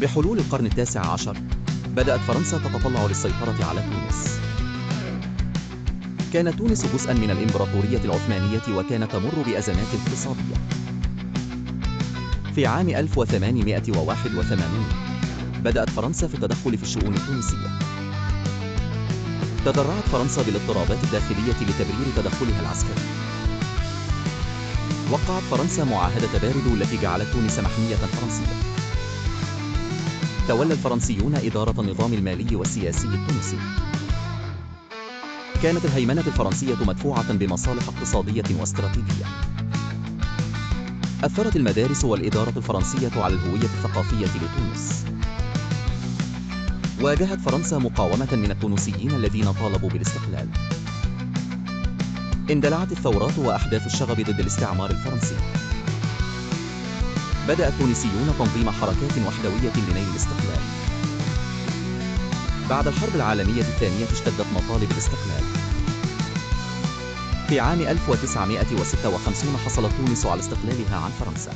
بحلول القرن التاسع عشر بدأت فرنسا تتطلع للسيطرة على تونس. كانت تونس جزءاً من الإمبراطورية العثمانية وكانت تمر بأزمات اقتصادية. في عام 1881 بدأت فرنسا في التدخل في الشؤون التونسية. تضرعت فرنسا بالاضطرابات الداخلية لتبرير تدخلها العسكري. وقعت فرنسا معاهدة باردو التي جعلت تونس محمية فرنسية. تولى الفرنسيون إدارة النظام المالي والسياسي التونسي. كانت الهيمنة الفرنسية مدفوعة بمصالح اقتصادية واستراتيجية. أثرت المدارس والإدارة الفرنسية على الهوية الثقافية لتونس. واجهت فرنسا مقاومة من التونسيين الذين طالبوا بالاستقلال. اندلعت الثورات وأحداث الشغب ضد الاستعمار الفرنسي. بدأ التونسيون تنظيم حركات وحدوية لنيل الاستقلال. بعد الحرب العالمية الثانية اشتدت مطالب الاستقلال. في عام 1956 حصلت تونس على استقلالها عن فرنسا.